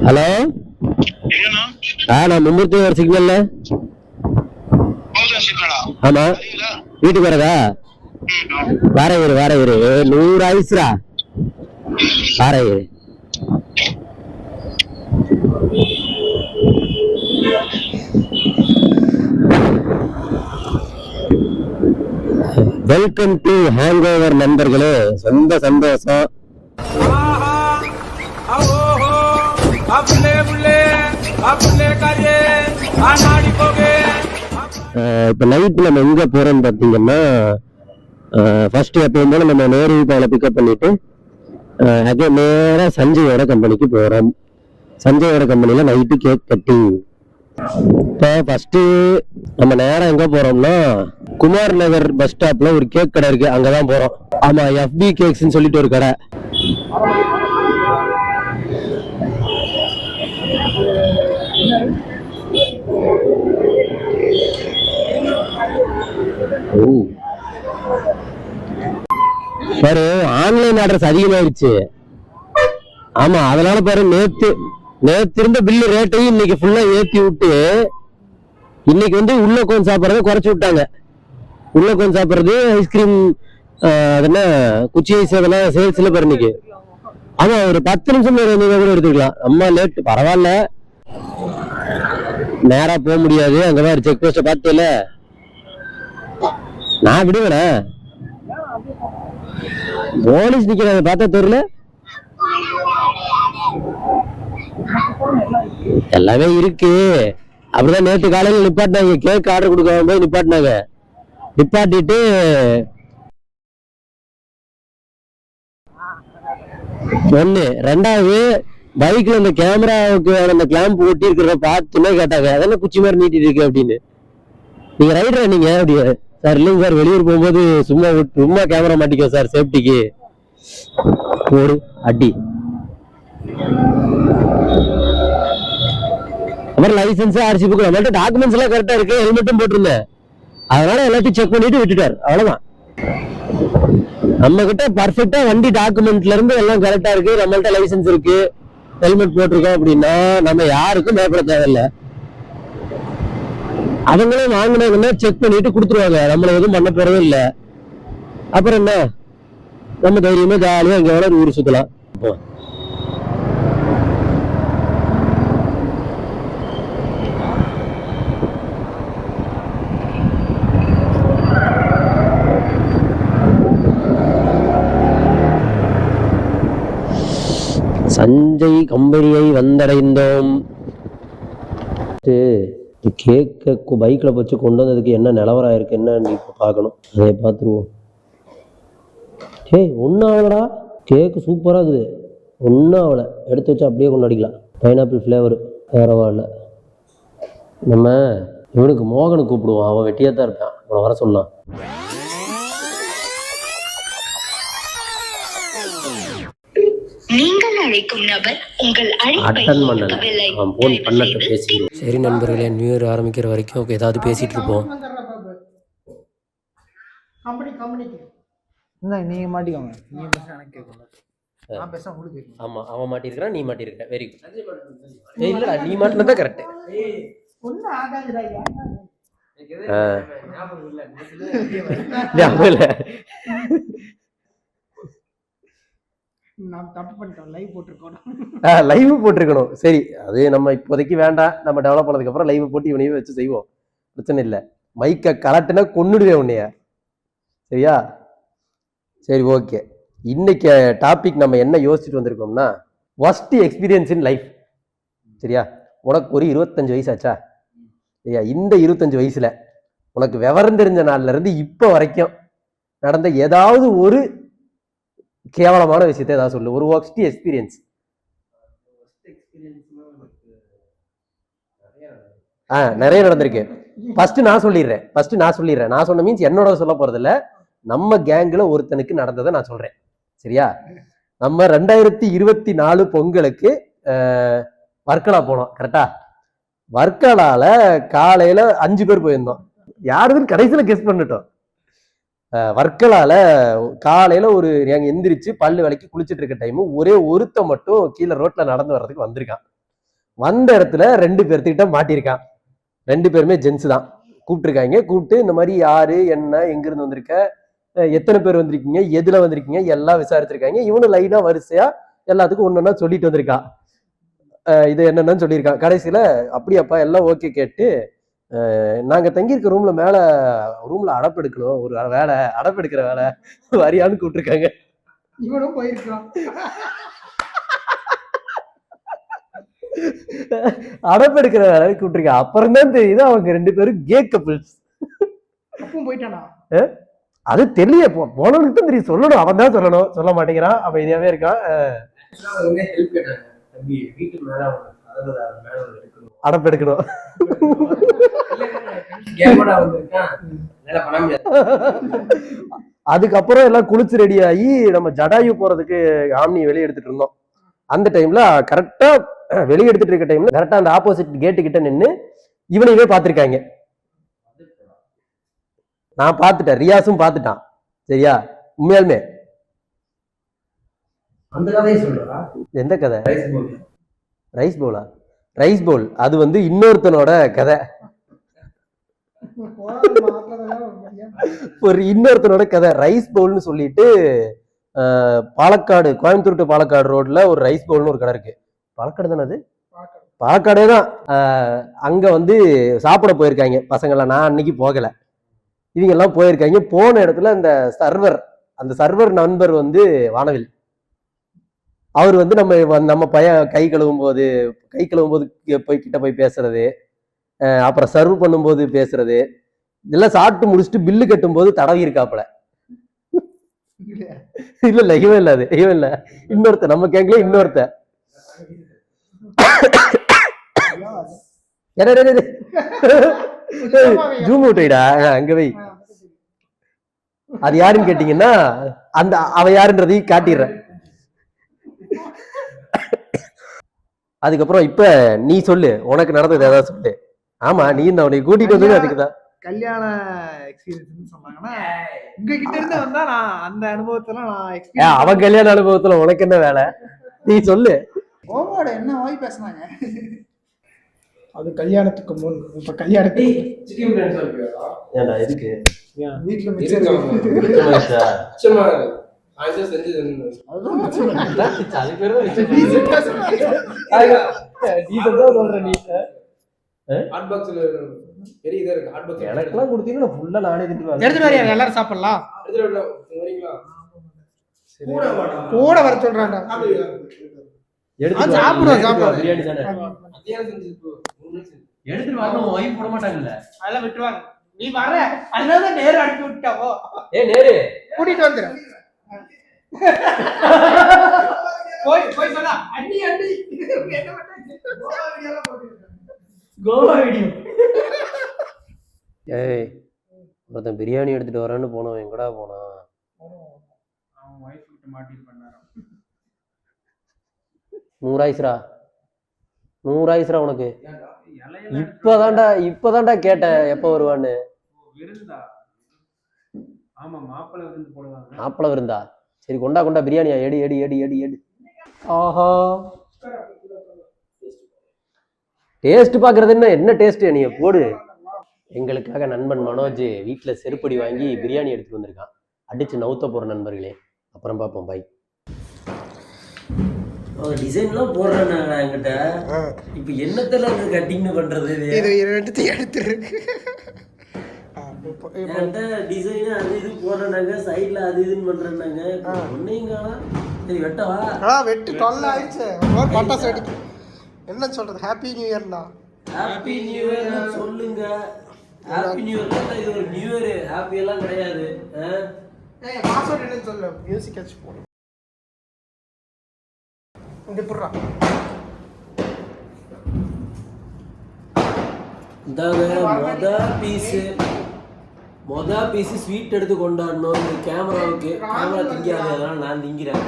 Hello, நான் மும்மூர்த்தி ஒரு சிக்னல்ல. ஆமா, வீட்டுக்கு வரதா? வார இரு 100 ஆயிடுச்சுரா. வார இரு. வெல்கம் டு ஹேங் ஓவர் நண்பர்களே. சொந்த சந்தோஷம். இப்ப நைட்டு நம்ம எங்க போறோம்னு பாத்தீங்கன்னா, ஃபர்ஸ்ட் எப்பவும் போல நம்ம நேரு பாயில பிக்கப் பண்ணிட்டு நேரா சஞ்சயோட கம்பெனிக்கு போறோம். சஞ்சயோட கம்பெனில நைட்டு கேக் கட்டிங். இப்போ ஃபர்ஸ்ட் நம்ம நேரம் எங்க போறோம்னா, குமார் நகர் பஸ் ஸ்டாப்ல ஒரு கேக் கடை இருக்கு, அங்கதான் போறோம். ஆமா, FB கேக்ஸ்ன்னு சொல்லிட்டு ஒரு கடை. பாரு, ஆன்லைன் ஆர்டர்ஸ் அதிகமாயிருச்சு. ஆமா, அதனால பாரு நேத்து இருந்த பில்லு ரேட்டையும் இன்னைக்கு ஃபுல்லா ஏத்தி விட்டு, இன்னைக்கு வந்து உள்ள உட்காந்து சாப்பிட்றத குறைச்சு விட்டாங்க. உள்ள உட்காந்து சாப்பிட்றது, ஐஸ்கிரீம், அதெல்லாம் குச்சி ஐஸ், அதெல்லாம் சேல்ஸ்ல பாரு இன்னைக்கு. ஆமா, ஒரு 10 நிமிஷம் கூட எடுத்துக்கலாம். அம்மா லேட் பரவாயில்ல, நேரா போக முடியாது. அங்கதான் செக் போஸ்ட பார்த்தேல, நான் விடுவேன். போலீஸ் நிக்கிறாங்க, பார்த்தா தெரியல. எல்லாமே இருக்கு. அப்படிதான் நேற்று காலையில நிப்பாட்டினாங்க, கேக் ஆர்டர் கொடுக்க போய் நிப்பாட்டினாங்க. நிப்பாட்டிட்டு ஒண்ணு, ரெண்டாவது பைக்ல அந்த கேமராவுக்கு அந்த கிளாம்ப் ஒட்டி இருக்கிறத பார்த்துமே கேட்டாங்க, அதெல்லாம் குச்சி மாதிரி நீட்டிட்டு இருக்கு அப்படின்னு. நீங்க ரைடரா நீங்க? அப்படி சார் இல்லைங்க சார், வெளியூர் போகும்போது சும்மா கேமரா மாட்டிக்கோ சார், சேஃப்டிக்கு. ஒரு அடி. அப்புறம் லைசன்ஸ், RC புக், நம்மள்ட்ட டாக்குமெண்ட்ஸ் எல்லாம் கரெக்டா இருக்கு. ஹெல்மெட்டும் போட்டிருந்தேன், அதனால எல்லாத்தையும் செக் பண்ணிட்டு விட்டுட்டார். அவ்வளவுதான். நம்ம கிட்ட பர்ஃபெக்டா வண்டி டாக்குமெண்ட்ல இருந்து எல்லாம் கரெக்டா இருக்கு, நம்மள்ட்ட லைசன்ஸ் இருக்கு, ஹெல்மெட் போட்டிருக்கோம் அப்படின்னா நம்ம யாருக்கும் பயப்பட தேவையில்லை. அவங்களும் வாங்கினாங்கன்னா செக் பண்ணிட்டு கொடுத்துருவாங்க, நம்மள எதுவும் பண்ண போறதும் இல்லை. அப்புறம் என்ன, நம்ம தைரியமா ஜாலியா எங்க வேணா ஊர் சுத்தலாம். சஞ்சய் கம்பெனியை வந்தடைந்தோம். கேக்க பைக்ல வச்சு கொண்டு வந்ததுக்கு என்ன நிலவரம் இருக்கு என்னன்னு இப்ப பார்க்கணும். அதை பார்த்துருவோம். ஒன்னும் ஆகலடா, கேக்கு சூப்பரா இருக்குது. ஒன்னும் ஆகல, எடுத்து வச்சு அப்படியே கொண்டாடிக்கலாம். பைனாப்பிள் ஃபிளேவர் பரவாயில்ல. நம்ம இவனுக்கு மோகனுக்கு கூப்பிடுவோம், அவன் வெட்டியா தான் இருப்பான், அவனை வர சொல்லலாம். நீங்கள் அழைக்கும் நபர் உங்கள் அழைப்பை பேசி. சரி நண்பர்களே, நியூ இயர் ஆரம்பிக்கிற வரைக்கும் ஏதாவது பேசிட்டு இருப்போம். நீங்க மாட்டிக்கோங்க, நீங்க பேச எனக்கு கேட்கல, நான் பேச உங்களுக்கு கேட்கும். ஆமா, அவன் மாட்டிருக்கான், நீ மாட்டிருக்க. Very good. இல்லடா, நீ மாட்டினதா கரெக்ட். ஒன்னும் ஆகாதுடா. லைவ் போட்டிருக்கணும். சரி, அது நம்ம இப்போதைக்கு வேண்டாம். நம்ம டெவலப் பண்ணதுக்கு அப்புறம் லைவ் போட்டு இவனையும் வச்சு செய்வோம், பிரச்சனை இல்லை. மைக்க கலட்டுனா கொன்னுடுவேன் உன்னைய, சரியா? சரி, ஓகே. இன்னைக்கு டாபிக் நம்ம என்ன யோசிச்சுட்டு வந்திருக்கோம்னா, ஒர்ஸ்ட் எக்ஸ்பீரியன்ஸ் இன் லைஃப். சரியா? உனக்கு ஒரு 25 வயசு ஆச்சா? சரியா? இந்த 25 வயசுல உனக்கு விவரம் தெரிஞ்ச நாள்ல இருந்து இப்போ வரைக்கும் நடந்த ஏதாவது ஒரு கேவலமான விஷயத்த ஏதாவது சொல்லு. ஒரு ஒர்ஸ்ட் எக்ஸ்பீரியன்ஸ். நிறைய நடந்திருக்கு. ஃபர்ஸ்ட் நான் சொல்லிடுறேன். நான் சொன்ன மீன்ஸ் என்னோட சொல்ல போறது இல்ல, நம்ம கேங்ல ஒருத்தனுக்கு நடந்ததை நான் சொல்றேன். சரியா? நம்ம 2024 பொங்கலுக்கு வர்க்கலா போனோம். கரெக்டா? வர்க்கலால காலையில 5 பேர் போயிருந்தோம். யாருன்னு கடைசியில கெஸ் பண்ணிட்டோம். வர்க்கலால காலையில ஒரு எங்க எந்திரிச்சு பல்லு விளக்கி குளிச்சுட்டு இருக்க டைம் ஒரே ஒருத்த மட்டும் கீழே ரோட்ல நடந்து வர்றதுக்கு வந்திருக்கான். வந்த இடத்துல 2 பேர்த்துக்கிட்ட மாட்டியிருக்கான். 2 பேருமே ஜென்ஸ் தான். கூப்பிட்டுருக்காங்க. கூப்பிட்டு இந்த மாதிரி யாரு என்ன எங்க இருந்து வந்திருக்க, எத்தனை பேர் வந்திருக்கீங்க, எதுல வந்திருக்கீங்க எல்லாம் விசாரிச்சிருக்காங்க. இவனு லைனா வரிசையா எல்லாத்துக்கும் ஒன்னொன்னா சொல்லிட்டு வந்திருக்கான். இது என்னன்னு சொல்லியிருக்கான். கடைசியில அப்படியாப்பா எல்லாம் ஓகே கேட்டு நாங்க தங்கியிருக்க ரூம்ல மேல ரூம்ல அடப்பு எடுக்கணும், ஒரு வேலை அடப்பு எடுக்கிற வேலை வரியான்னு கூப்பிட்டுருக்காங்க. இவனும் போயிருக்கான். அடப்பு எடுக்கிற வேலை கூப்பிட்டுருக்காங்க. அப்புறம் தான் தெரியுது அவங்க 2 பேரும் கே கப்பிள்ஸ். அப்பவும் போயிட்டானா? அது தெரியல, போனவனுக்கு தான் தெரியும். சொல்லணும், அவன் தான் சொல்லணும், சொல்ல மாட்டேங்கிறான். அவன் இதாவே இருக்கான். அடப்பு எடுக்கணும். அதுக்கப்புறம் எல்லாம் குளிச்சு ரெடி ஆகி நம்ம ஜடாயு போறதுக்கு ஆம்னி வெளியே எடுத்துட்டு இருந்தோம். அந்த டைம்ல கரெக்டா வெளியே எடுத்துட்டு இருக்க டைம்ல கரெக்டா அந்த ஆப்போசிட் கேட்டு கிட்ட நின்று இவனையவே பார்த்திருக்காங்க. நான் பார்த்துட்டேன், ரியாஸும் பார்த்துட்டான். சரியா? உண்மையாலுமே அந்த கதையை சொல்றா? எந்த கதை? ரைஸ் பவுலா? ரைஸ் பவுல் அது வந்து இன்னொருத்தனோட கதை. ஒரு இன்னொருத்தனோட கதை. ரைஸ் பவுல்னு சொல்லிட்டு பாலக்காடு, கோயம்புத்தூர் டு பாலக்காடு ரோட்ல ஒரு ரைஸ் பவுல்னு ஒரு கடை இருக்கு. பாலக்காடு தானே அது? பாலக்காடே தான். அங்க வந்து சாப்பிட போயிருக்காங்க பசங்கள்லாம். நான் அன்னைக்கு போகல, இவங்க எல்லாம் போயிருக்காங்க. போன இடத்துல அந்த சர்வர் நண்பர் வந்து வானவில். அவர் வந்து நம்ம பையன் கை கழுவும் போது போய் கிட்ட போய் பேசுறது, அப்புறம் சர்வ் பண்ணும்போது பேசுறது, இதெல்லாம் சாப்பிட்டு முடிச்சுட்டு பில்லு கட்டும் போது தடவி இருக்காப்புல. இல்ல இவன் இல்ல, அது இவன் இல்ல, இன்னொருத்த நம்ம கேங்கல இன்னொருத்த. ஜூம் அவுட்டா அங்க வை. அது யாருன்னு கேட்டீங்கன்னா அந்த அவ யாருன்றதையும் காட்டிடுறேன். அதுக்கப்புறம் இப்ப நீ சொல்லு, உனக்கு நடந்தது ஏதாவது சொல்லு. ஆமா, நீ அவனை கூட்டிட்டு வந்து அதுக்குதான் கல்யாண எக்ஸ்பீரியன்ஸ் சொன்னாங்கன்னா உங்ககிட்ட இருந்து வந்தா நான் அந்த அனுபவத்துல நான் எக்ஸ்பீரியன்ஸ். அவன் கல்யாண அனுபவத்துல உனக்கு என்ன வேலை? நீ சொல்லு. கோவாட என்ன வாய் பேசுனாங்க? அது கல்யாணத்துக்கு முன். இப்ப கல்யாணத்துக்கு ஏண்டா எதுக்கு வீட்டுல மிச்சம் எனக்கெல்லாம் கொடுத்தீங்கன்னா ஃபுல்லா நானே எல்லாரும் சாப்பிடலாம். கூட வர சொல்றாங்க. சாப்பிடுவோம் பிரியாணி தானே எடுத்துட்டு வரணும். ஒய்ஃப் போட மாட்டாங்கல்ல, அதெல்லாம் விட்டுருவாங்க. நீ வர அதனால நேரு அனுப்பி விட்டாவோ. நேரு கூட்டிட்டு வந்துரு. போய் சொன்னா அண்ணி என்ன பண்றீங்க? கோவா வீடியோ. ஒருத்தன் பிரியாணி எடுத்துட்டு வரேன்னு போனோம். எங்கடா போனான்? அவன் வைஃப் கிட்ட மாட்டிட்டு பண்ணாராம். 100 ஆயிசுரா உனக்கு. இப்பதான்டா கேட்டேன் எப்ப வருவான்னு. மாப்பிள விருந்தா? சரி கொண்டா பிரியாணியா? எடு. ஆஹா, டேஸ்ட் பாக்குறது என்ன டேஸ்ட்? நீங்க போடு. எங்களுக்காக நண்பன் மனோஜ் வீட்டுல செருப்படி வாங்கி பிரியாணி எடுத்துட்டு வந்திருக்கான். அடிச்சு நவுத்த போற நண்பர்களே. அப்புறம் பார்ப்போம். பை. டிசைன்லாம் போடுறேன் என்கிட்ட. இப்ப என்னத்தெல்லாம் கட்டிங் பண்றது? எடுத்துரு டிசைன் அது இது போடுறாங்க, சைட்ல அது இதுன்னு பண்றாங்க. ஒன்னையும் காணோம். சரி வெட்டவா? வெட்டு தொல்லை ஆயிடுச்சு. பட்டாசு வெடிக்கு. என்ன சொல்றது? ஹாப்பி நியூ இயர்னா? ஹாப்பி நியூ இயர் சொல்லுங்க. Happy new year. இது ஒரு நியூ இயர், ஹாப்பி எல்லாம் கிடையாது. பாஸ்வேர்ட் என்னன்னு சொல்லு. மியூசிக் வச்சு போடு. இங்க புறா மொத பீஸ் ஸ்வீட் எடுத்து கொண்டாடணும். கேமராவுக்கு கேமரா திங்காது, அதனால நான் திங்கிறேன்.